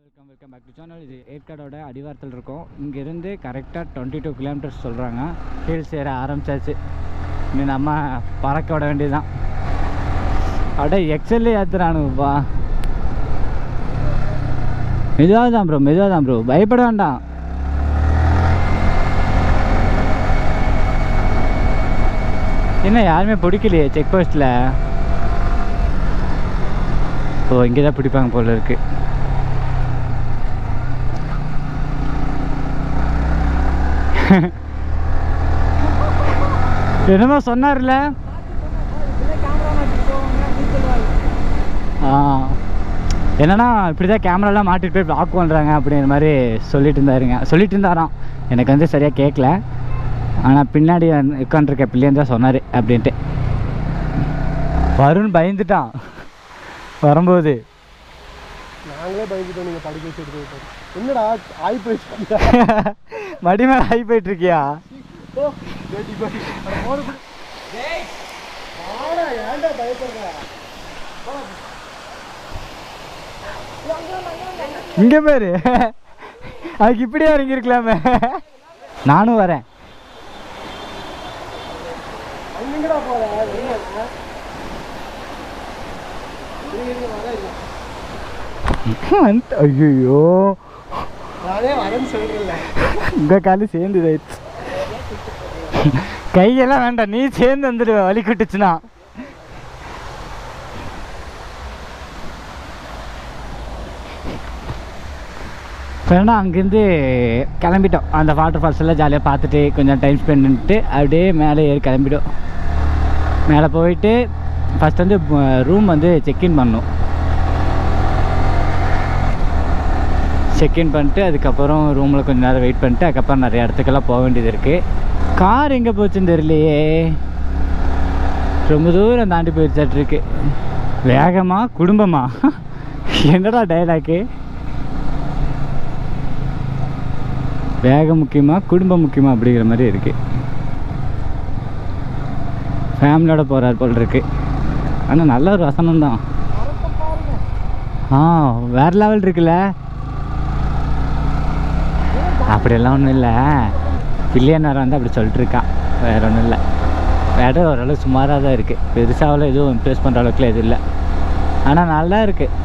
Welcome back to channel. இது ஏற்காடோட அடிவாரத்தில் இருக்கும். இங்கேருந்து கரெக்டாக 22 கிலோமீட்டர்ஸ் சொல்கிறாங்க. ஹில்ஸ் ஏற ஆரம்பிச்சாச்சு. இனி நம்ம பறக்க விட வேண்டியதுதான். அப்படியே எக்ஸல்லே ஏற்றுறானுப்பா. மெதுவாக தான் ப்ரோ பயப்பட வேண்டாம். என்ன யாருமே பிடிக்கலையே செக் போஸ்ட்டில். ஓ இங்கே தான் பிடிப்பாங்க போல இருக்கு. என்னமோ சொன்னார்ல. என்னன்னா இப்படிதான் கேமராலாம் மாட்டிட்டு போய் பிளாக் பண்ணுறாங்க அப்படிங்கிற மாதிரி சொல்லிட்டு இருந்தாராம். எனக்கு வந்து சரியாக கேட்கல. ஆனால் பின்னாடி உட்காந்துருக்க பிள்ளைன்னு தான் சொன்னார் அப்படின்ட்டு. வருண் பயந்துட்டான் வரும்போது. நாங்களே பயந்துட்டோம். நீங்கள் படிக்க வச்சுட்டு என்னடா ஆகி போயிட்டு மடி மேலே ஆகி போயிட்டு இருக்கியா? இங்க பேரு அதுக்கு இப்படியே இறங்கிருக்கலாமே. நானும் வரேன். ஐயோ உங்க காலு சேர்ந்து கையெல்லாம் வேண்டாம், நீ சேர்ந்து வந்துடுவ வலி குட்டுச்சுன்னா. வேணா அங்கேருந்து கிளம்பிட்டோம். அந்த வாட்டர் ஃபால்ஸ் எல்லாம் ஜாலியாக பார்த்துட்டு கொஞ்சம் டைம் ஸ்பெண்ட் பண்ணிட்டு அப்படியே மேலே ஏறி கிளம்பிட்டோம். மேலே போயிட்டு ஃபஸ்ட் வந்து ரூம் வந்து செக்இன் பண்ணோம். செக்இன் பண்ணிட்டு அதுக்கப்புறம் ரூமில் கொஞ்சம் நேரம் வெயிட் பண்ணிட்டு அதுக்கப்புறம் நிறைய இடத்துக்கெல்லாம் போக வேண்டியது இருக்குது. கார் எங்கே போச்சுன்னு தெரியலையே. ரொம்ப தூரம் தாண்டி போயிடுச்சாட்ருக்கு. வேகமா குடும்பமா என்னடா டைலாக்கு? வேகம் முக்கியமா குடும்பம் முக்கியமா அப்படிங்கிற மாதிரி இருக்குது. ஃபேமிலியோட போகிறார் போல் இருக்கு. ஆனால் நல்ல ஒரு வசனம் தான். வேறு லெவல் இருக்குல்ல. அப்படியெல்லாம் ஒன்றும் இல்லை, பில்லியனர் வந்து அப்படி சொல்லிட்டு இருக்கான். வேறு ஒன்றும் இல்லை. இடம் ஓரளவு சுமாராக தான் இருக்குது. பெருசாவில் எதுவும் இம்ப்ரெஸ் பண்ணுற அளவுக்குலாம் எதுவும் இல்லை. ஆனால் நல்லா இருக்குது.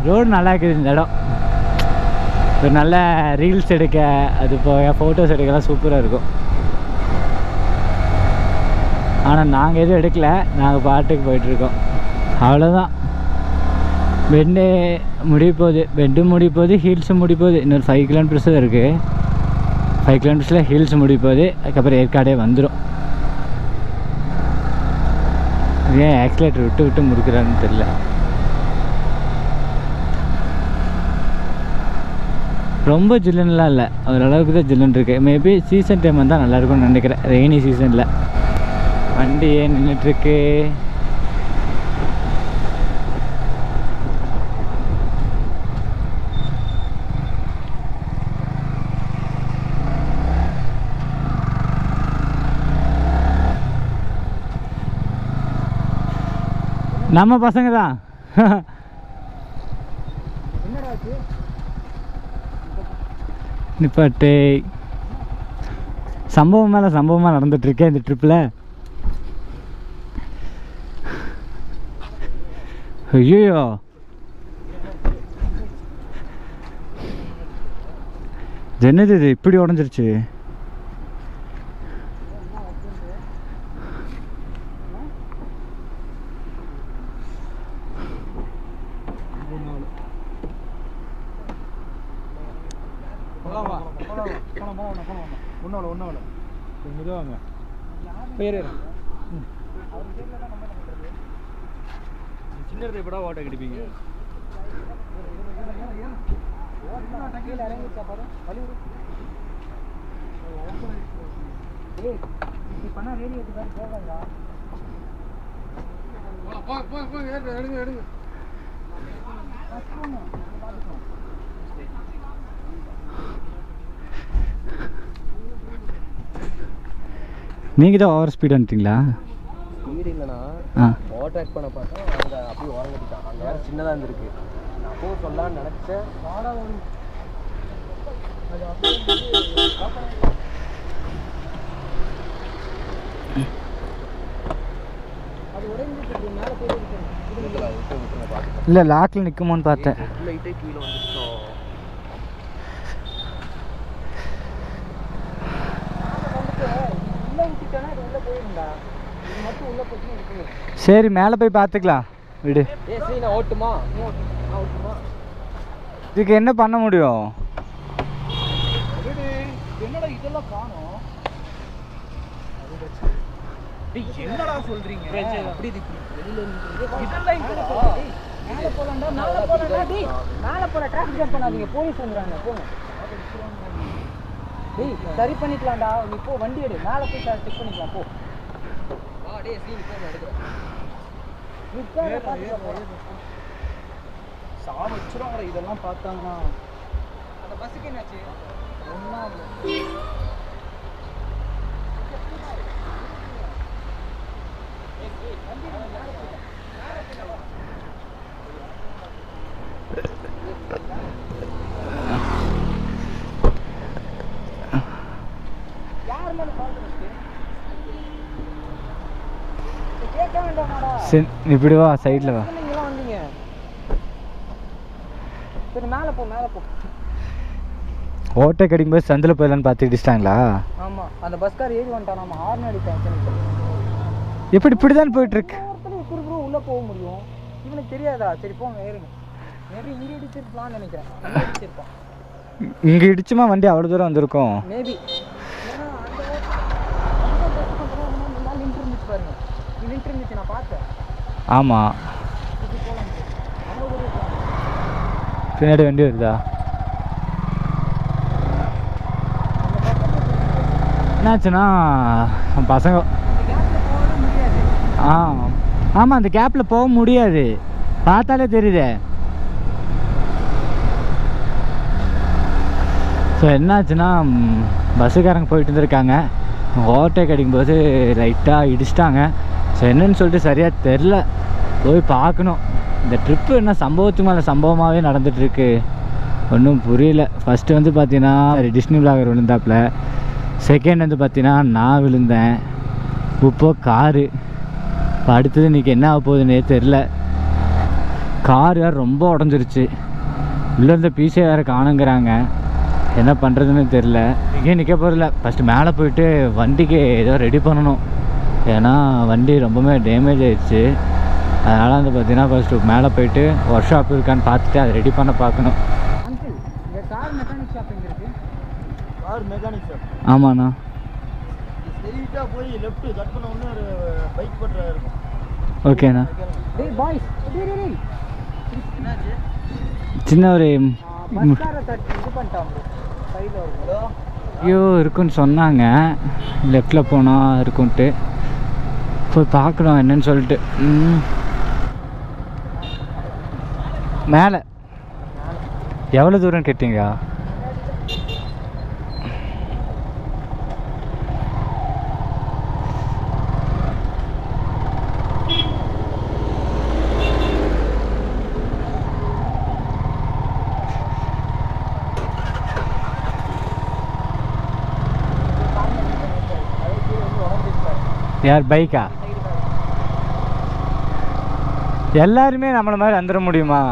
ரோடு நல்லா இருக்குது. இந்த இடம் ஒரு நல்ல ரீல்ஸ் எடுக்க, அது போக ஃபோட்டோஸ் எடுக்கலாம் சூப்பராக இருக்கும். ஆனால் நாங்கள் எதுவும் எடுக்கலை, நாங்கள் பாட்டுக்கு போயிட்டுருக்கோம். அவ்வளோதான். பெண்டு முடிய போகுது, ஹில்ஸும் முடிய போகுது. இன்னொரு 5 கிலோமீட்டர்ஸ் தான் இருக்குது. 5 கிலோமீட்டர்ஸில் ஹில்ஸ் முடிய போகுது. அதுக்கப்புறம் ஏற்காடே வந்துடும். ஏன் ஆக்சிலேட்டர் விட்டு முறுக்குறான்னு தெரியல. ரொம்ப ஜில்லுன்னுலாம் இல்லை, ஓரளவுக்கு தான் ஜில்லுன்னு இருக்குது. மேபி சீசன் டைம் வந்தால் நல்லாயிருக்கும்னு நினைக்கிறேன். ரெய்னி சீசனில் வண்டி ஏன் நின்றுட்டுருக்கு. நம்ம பசங்க தான். நிப்பாட்டு. சம்பவம் மேலே சம்பவமாக நடந்துட்டுருக்கேன் இந்த ட்ரிப்பில். ஐயோ என்னது இது இப்படி உடஞ்சிருச்சு? சின்ன எப்படா ஓட்ட கிடைப்பீங்க? எடுங்க. நீங்கள் தான் ஓவர் ஸ்பீட் வந்துட்டீங்களா? ஸ்பீடு இல்லைண்ணா, ஓவர் ட்ராக் பண்ண பார்த்தா அங்கே அப்படியே ஓரம் கட்டிட்டான். அங்கே வேறு சின்னதாக இருந்திருக்கு. எப்போ சொல்லலாம்னு நினச்சேன். வாடா ஒரு அது இல்லை லாக்கில் நிற்குமோன்னு பார்த்தேன். லைட்டே கீழே வந்துட்டோம். சரி மேலே போய் பார்த்துக்கலாம் விடு. ஓட்டுமா இதுக்கு என்ன பண்ண முடியும்? என்னடா இதெல்லாம் காணோம். என்னடா சொல்றீங்க? அப்படி மேலே போலாம்டா, மேலே போலாம்டா. டேய் மேலே போல டிராஃபிக் ஜாம் பண்ணாதீங்க, போலீஸ் வந்துறாங்க. போங்க டேய், சரி பண்ணிக்கலாம்டா. நீ போ, வண்டி எடு, மேலே போய் செக் பண்ணிக்கலாம். போ வா டேய், சீனி போன் எடுக்குறேன். நிக்காத பாத்து சாவ வச்சிரோங்கடா. இதெல்லாம் பார்த்தாங்கன்னா அந்த பஸ்ஸுக்கு என்னாச்சு? ஒண்ணா இப்படி வா, சைடில் வா. சரி மேலே போ, மேலே போ. ஓட்டை கிடைக்கும்போது சந்தில் போயிடலான்னு பார்த்து இடிச்சிட்டாங்களா? ஆமாம், அந்த பஸ்கார் ஏறி வந்துட்டான். நம்ம ஹார்ன் அடித்தேன். எப்படி இப்படி தான் போயிட்டுருக்கு? ப்ரோ உள்ளே போக முடியும், இவனுக்கு தெரியாதா? சரி போங்க, ஏறுங்க. மேபி இங்கே இடிச்சிருக்கலாம்னு நினைக்கிறேன். இடிச்சிருப்பான். இங்கே இடிச்சுமா வண்டி அவ்வளோ தூரம் வந்திருக்கும் மேபி. ஏன்னா அந்த நின்று இருந்துச்சு பாருங்க, நின்று இருந்துச்சு, நான் பார்த்தேன். ஆமாம், பின்னாடி வண்டி வருதா? என்னாச்சுன்னா பசங்க ஆமாம் அந்த கேப்பில் போக முடியாது, பார்த்தாலே தெரியுதே. ஸோ என்னாச்சுன்னா பஸ்ஸுக்காரங்க போயிட்டு இருந்திருக்காங்க, ஓவர்டேக் அடிக்கும்போது லைட்டாக இடிச்சிட்டாங்க. ஸோ என்னன்னு சொல்லிட்டு சரியாக தெரில, போய் பார்க்கணும். இந்த ட்ரிப்பு என்ன சம்பவத்துக்கு மேலே சம்பவமாகவே நடந்துகிட்ருக்கு, ஒன்றும் புரியல. ஃபஸ்ட்டு வந்து பார்த்தீங்கன்னா டிஸ்னி விளாகர் விழுந்தாப்புல, செகண்ட் வந்து பார்த்தீங்கன்னா நான் விழுந்தேன், இப்போ காரு. இப்போ அடுத்தது இன்றைக்கி என்ன ஆக போகுதுன்னே தெரில. கார் வேறு ரொம்ப உடஞ்சிருச்சு, உள்ளே இருந்த பீஸே வேறு காணுங்கிறாங்க. என்ன பண்ணுறதுன்னு தெரில. இங்கே நிற்க போகிறதில்ல, ஃபஸ்ட்டு மேலே போயிட்டு வண்டிக்கு ஏதோ ரெடி பண்ணணும். ஏன்னா வண்டி ரொம்பவே டேமேஜ் ஆகிடுச்சு. அதனால் வந்து பார்த்தீங்கன்னா ஃபஸ்ட்டு மேலே போயிட்டு ஒர்க் ஷாப் இருக்கான்னு பார்த்துட்டு அதை ரெடி பண்ண பார்க்கணும். கார் மெக்கானிக் ஷாப் எங்கே இருக்குது? Car mechanic shop? ஆமாண்ணா. ஸ்ட்ரெயிட்டாக போய் லெஃப்ட் கட் பண்ண உடனே ஒரு பைக் பண்ற இருக்கும். ஓகேண்ணா. டேய் பாய்ஸ், டேய் என்னாச்சு? சின்ன ஒரு பஸ்கார தட்டி இது பண்ணிட்டான் ப்ரோ, சைடில் வரும். ஐயோ இருக்குன்னு சொன்னாங்க, லெஃப்டில் போனால் இருக்குன்ட்டு. போய் பார்க்கலாம் என்னன்னு சொல்லிட்டு. மேலே எவ்வளோ தூரம் கேட்டீங்க? யார் பைக்கா? எல்லாருமே நம்மளை மாதிரி வந்துட முடியுமா?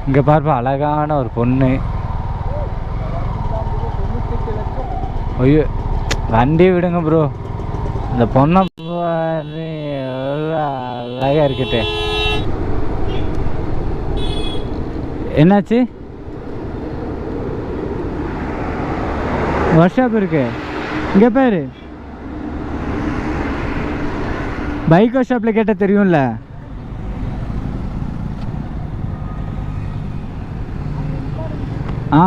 இங்கே பார்ப்பா, அழகான ஒரு பொண்ணு. ஐயோ வண்டி விடுங்க ப்ரோ, இந்த பொண்ணை அழகாக இருக்கட்டே. என்னாச்சு? ஒர்க் ஷாப் இருக்கு இங்கே பேர். பைக் ஒர்க் ஷாப்பில் கேட்டால் தெரியும்ல. ஆ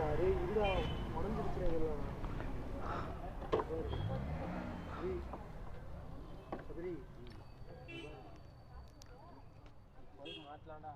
அரே இதுடா உடஞ்சிருக்கிற இதெல்லாம் சரி மாற்றலாம்டா